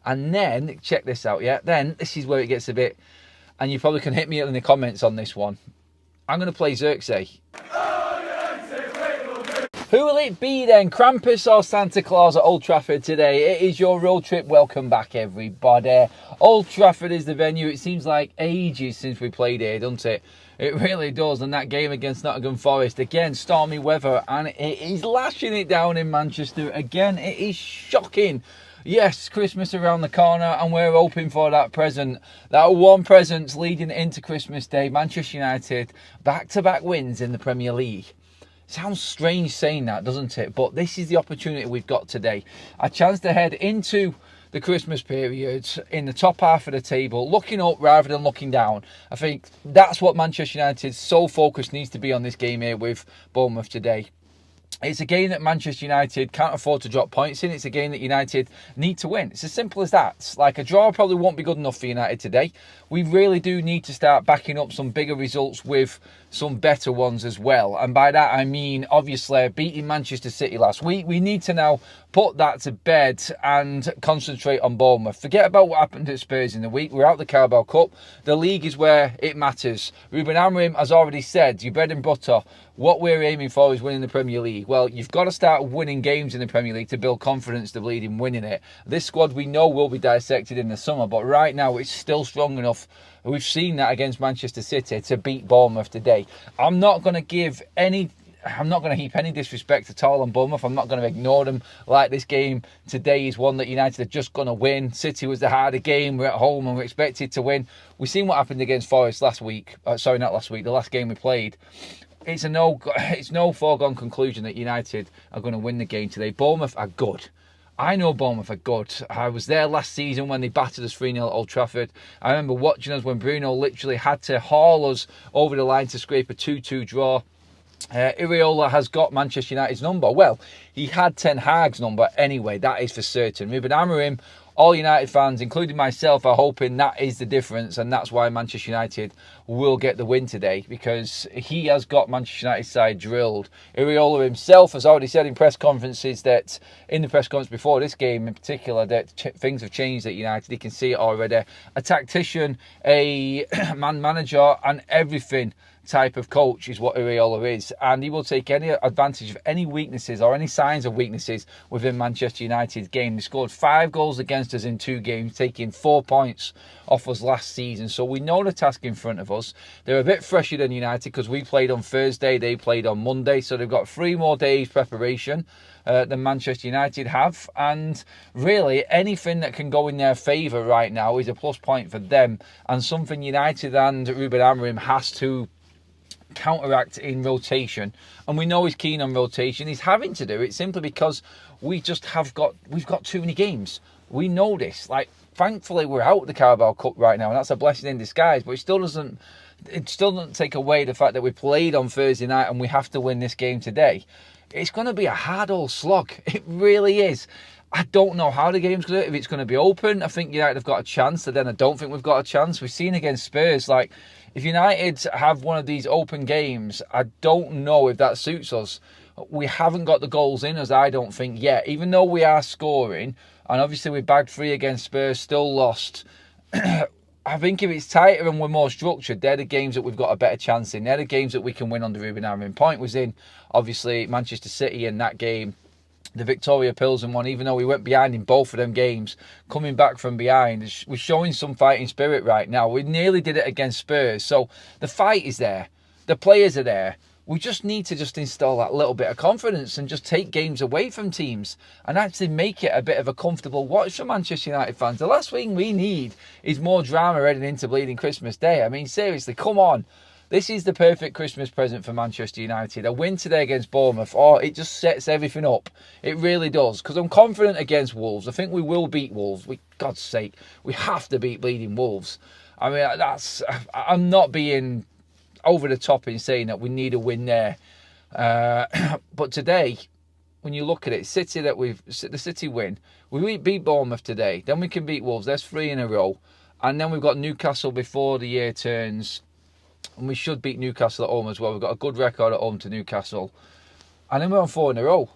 And then, check this out, yeah? Then, this is where it gets a bit... And you probably can hit me in the comments on this one. I'm going to play Xerxes. Who will it be then? Krampus or Santa Claus at Old Trafford today? It is your road trip. Welcome back, everybody. Old Trafford is the venue. It seems like ages since we played here, doesn't it? It really does. And that game against Nottingham Forest, again, stormy weather, and it is lashing it down in Manchester. Again, it is shocking. Yes, Christmas around the corner, and we're hoping for that present. That one present leading into Christmas Day. Manchester United, back-to-back wins in the Premier League. Sounds strange saying that, doesn't it? But this is the opportunity we've got today. A chance to head into the Christmas period in the top half of the table, looking up rather than looking down. I think that's what Manchester United's sole focus needs to be on this game here with Bournemouth today. It's a game that Manchester United can't afford to drop points in. It's a game that United need to win. It's as simple as that. Like, a draw probably won't be good enough for United today. We really do need to start backing up some bigger results with some better ones as well. And by that, I mean, obviously, beating Manchester City last week. We need to now put that to bed and concentrate on Bournemouth. Forget about what happened at Spurs in the week. We're out the Carabao Cup. The league is where it matters. Ruben Amorim has already said, your bread and butter, what we're aiming for is winning the Premier League. Well, you've got to start winning games in the Premier League to build confidence to bleed in winning it. This squad we know will be dissected in the summer, but right now it's still strong enough. We've seen that against Manchester City to beat Bournemouth today. I'm not going to heap any disrespect at all on Bournemouth. I'm not going to ignore them like this game today is one that United are just going to win. City was the harder game. We're at home and we're expected to win. We've seen what happened against Forest last week. Sorry, not last week. The last game we played. It's no foregone conclusion that United are going to win the game today. Bournemouth are good. I know Bournemouth are good. I was there last season when they battered us 3-0 at Old Trafford. I remember watching us when Bruno literally had to haul us over the line to scrape a 2-2 draw. Iriola has got Manchester United's number. Well, he had Ten Hag's number anyway, that is for certain. Ruben Amorim, all United fans, including myself, are hoping that is the difference, and that's why Manchester United will get the win today, because he has got Manchester United's side drilled. Iriola himself has already said in press conferences that, in the press conference before this game in particular, that things have changed at United. He can see it already. A tactician, a man manager, and everything type of coach is what Iriola is, and he will take any advantage of any weaknesses or any signs of weaknesses within Manchester United's game. They scored 5 goals against us in 2 games, taking 4 points off us last season, so we know the task in front of us. They're a bit fresher than United because we played on Thursday, they played on Monday, so they've got 3 more days preparation than Manchester United have, and really anything that can go in their favour right now is a plus point for them, and something United and Ruben Amorim has to counteract in rotation. And we know he's keen on rotation. He's having to do it simply because we've got too many games. We know this. Like, thankfully we're out of the Carabao Cup right now, and that's a blessing in disguise, but it still doesn't take away the fact that we played on Thursday night and we have to win this game today. It's going to be a hard old slog. It really is. I don't know how the game's going to, if it's going to be open. I think United have got a chance, and then I don't think we've got a chance. We've seen against Spurs, like, if United have one of these open games, I don't know if that suits us. We haven't got the goals in us, I don't think, yet. Even though we are scoring, and obviously we bagged 3 against Spurs, still lost. I think if it's tighter and we're more structured, they're the games that we've got a better chance in. They're the games that we can win under Ruben Amorim. Point was in, obviously, Manchester City in that game. The Victoria Pilsen one, even though we went behind in both of them games, coming back from behind, we're showing some fighting spirit right now. We nearly did it against Spurs. So the fight is there. The players are there. We just need to install that little bit of confidence and just take games away from teams and actually make it a bit of a comfortable watch for Manchester United fans. The last thing we need is more drama heading into bleeding Christmas Day. I mean, seriously, come on. This is the perfect Christmas present for Manchester United. A win today against Bournemouth, it just sets everything up. It really does. Because I'm confident against Wolves. I think we will beat Wolves. God's sake, we have to beat bleeding Wolves. I mean, I'm not being over the top in saying that we need a win there. But today, when you look at it, the City win. We beat Bournemouth today. Then we can beat Wolves. There's 3 in a row. And then we've got Newcastle before the year turns. And we should beat Newcastle at home as well. We've got a good record at home to Newcastle. And then we're on 4 in a row.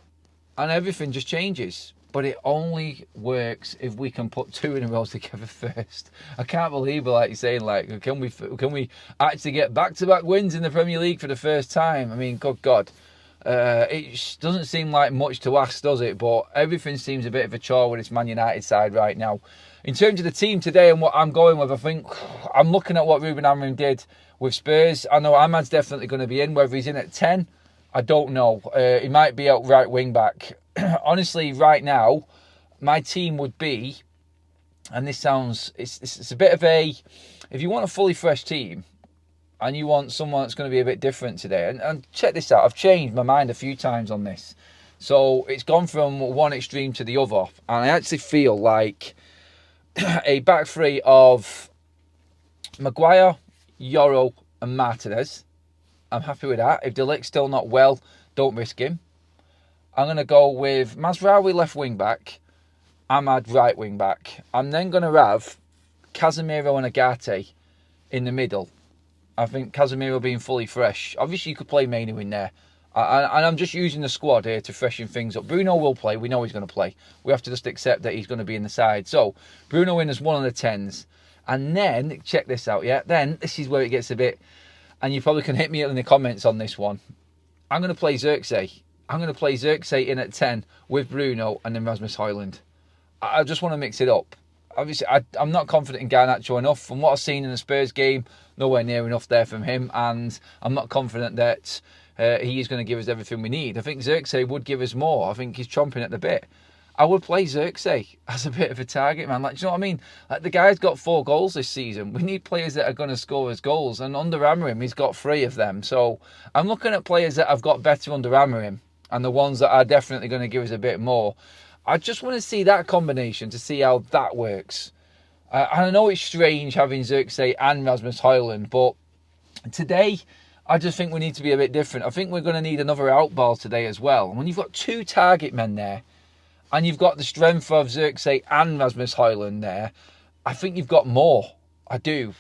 And everything just changes. but it only works if we can put 2 in a row together first. I can't believe it, like you're saying, like, can we actually get back-to-back wins in the Premier League for the first time? I mean, good God. It doesn't seem like much to ask, does it? But everything seems a bit of a chore with this Man United side right now. In terms of the team today and what I'm going with, I think I'm looking at what Ruben Amorim did with Spurs. I know Ahmad's definitely going to be in. Whether he's in at 10, I don't know. He might be out right wing back. Honestly, right now, my team would be, and this sounds, it's a bit of a, if you want a fully fresh team, and you want someone that's going to be a bit different today, and check this out, I've changed my mind a few times on this. So it's gone from one extreme to the other, and I actually feel like a back three of Maguire, Yoro and Martinez. I'm happy with that. If De Ligt's still not well, don't risk him. I'm going to go with Mazraoui left wing back, Ahmad right wing back. I'm then going to have Casemiro and Agate in the middle. I think Casemiro being fully fresh. Obviously, you could play Mainu in there. And I'm just using the squad here to freshen things up. Bruno will play. We know he's going to play. We have to just accept that he's going to be in the side. So, Bruno in as one of the 10s. And then, check this out, yeah? Then, this is where it gets a bit... And you probably can hit me in the comments on this one. I'm going to play Xerxes. I'm going to play Xerxes in at 10 with Bruno and then Rasmus Højlund. I just want to mix it up. Obviously, I'm not confident in Garnacho enough. From what I've seen in the Spurs game, nowhere near enough there from him. And I'm not confident that he is going to give us everything we need. I think Xerxes would give us more. I think he's chomping at the bit. I would play Xerxes as a bit of a target man. Like, do you know what I mean? Like, the guy's got 4 goals this season. We need players that are going to score us goals. And under Amorim, he's got 3 of them. So I'm looking at players that have got better under Amorim and the ones that are definitely going to give us a bit more. I just want to see that combination to see how that works. I know it's strange having Xerxes and Rasmus Højlund, but today I just think we need to be a bit different. I think we're going to need another outball today as well. And when you've got 2 target men there, and you've got the strength of Xerxes and Rasmus Højlund there, I think you've got more. I do.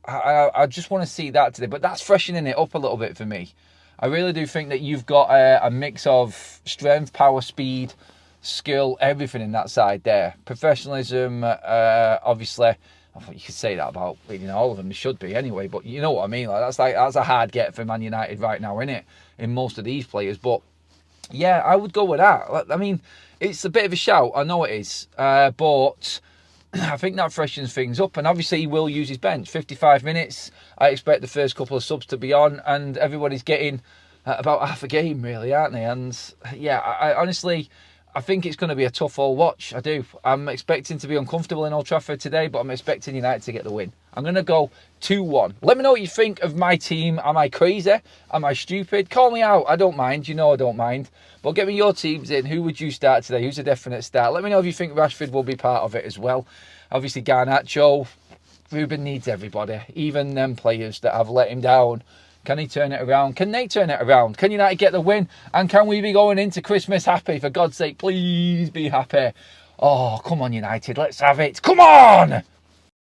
I just want to see that today. But that's freshening it up a little bit for me. I really do think that you've got a mix of strength, power, speed, skill, everything in that side there. Professionalism, obviously. I thought you could say that about all of them. They should be anyway. But you know what I mean. That's a hard get for Man United right now, isn't it? In most of these players. But yeah, I would go with that. I mean, it's a bit of a shout. I know it is. But I think that freshens things up. And obviously he will use his bench. 55 minutes. I expect the first couple of subs to be on. And everybody's getting about half a game, really, aren't they? And yeah, I honestly... I think it's going to be a tough old watch. I do. I'm expecting to be uncomfortable in Old Trafford today, but I'm expecting United to get the win. I'm going to go 2-1. Let me know what you think of my team. Am I crazy? Am I stupid? Call me out. I don't mind. You know I don't mind. But get me your teams in. Who would you start today? Who's a definite start? Let me know if you think Rashford will be part of it as well. Obviously, Garnacho. Ruben needs everybody. Even them players that have let him down. Can he turn it around? Can they turn it around? Can United get the win? And can we be going into Christmas happy? For God's sake, please be happy. Oh, come on, United. Let's have it. Come on!